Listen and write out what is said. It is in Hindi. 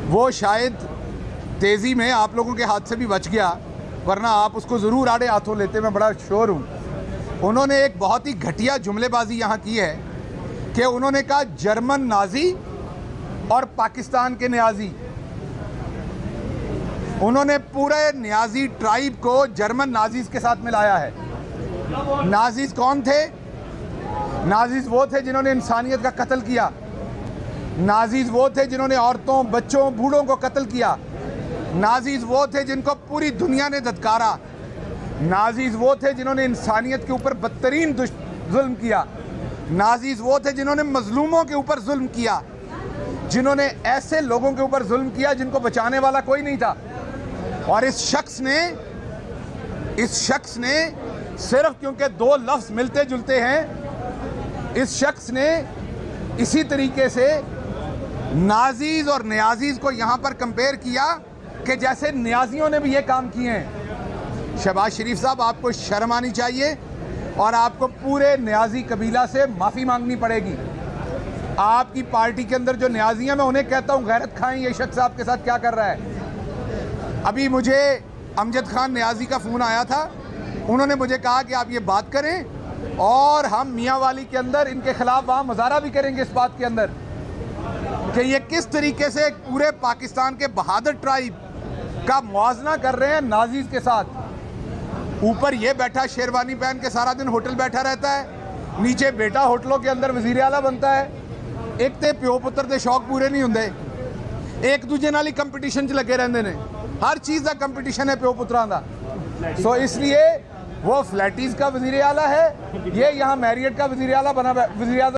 वो शायद तेज़ी में आप लोगों के हाथ से भी बच गया, वरना आप उसको ज़रूर आड़े हाथों लेते, मैं बड़ा श्योर हूँ। उन्होंने एक बहुत ही घटिया जुमलेबाजी यहाँ की है कि उन्होंने कहा जर्मन नाजी और पाकिस्तान के न्याजी। उन्होंने पूरे न्याजी ट्राइब को जर्मन नाजीज के साथ मिलाया है। नाजीज कौन थे? नाजीज वो थे जिन्होंने इंसानियत का कत्ल किया। नाजीज वो थे जिन्होंने औरतों, बच्चों, बूढ़ों को कत्ल किया। नाजीज वो थे जिनको पूरी दुनिया ने धत्कारा। नाजीज वो थे जिन्होंने इंसानियत के ऊपर बदतरीन जुल्म किया। नाजीज वो थे जिन्होंने मजलूमों के ऊपर जुल्म किया, जिन्होंने ऐसे लोगों के ऊपर जुल्म किया जिनको बचाने वाला कोई नहीं था। और इस शख्स ने सिर्फ क्योंकि दो लफ्ज़ मिलते जुलते हैं, इस शख्स ने इसी तरीके से नाजीज और न्याजीज को यहाँ पर कंपेयर किया कि जैसे न्याजियों ने भी ये काम किए हैं। शहबाज शरीफ साहब, आपको शर्म आनी चाहिए और आपको पूरे न्याजी कबीला से माफ़ी मांगनी पड़ेगी। आपकी पार्टी के अंदर जो न्याजी हैं, मैं उन्हें कहता हूँ गैरत खाएं, ये शख्स आपके साथ क्या कर रहा है। अभी मुझे अमजद खान न्याजी का फ़ोन आया था, उन्होंने मुझे कहा कि आप ये बात करें और हम मियाँ वाली के अंदर इनके खिलाफ वहाँ मुजाहरा भी करेंगे इस बात के अंदर कि ये किस तरीके से पूरे पाकिस्तान के बहादुर ट्राइब का मुआवजा कर रहे हैं नाजीज के साथ। ऊपर ये बैठा शेरवानी पहन के सारा दिन होटल बैठा रहता है, नीचे बेटा होटलों के अंदर वज़ीर आला बनता है। एक तो प्यो पुत्र के शौक पूरे नहीं होंगे, एक दूजे नाल ही कंपटीशन च लगे रहंदे ने। हर चीज़ का कंपटीशन है प्यो पुत्रां दा। सो इसलिए वो फ्लैटीज़ का वज़ीर आला है, ये यहाँ मैरियट का वज़ीर आला बना, वज़ीर आज़म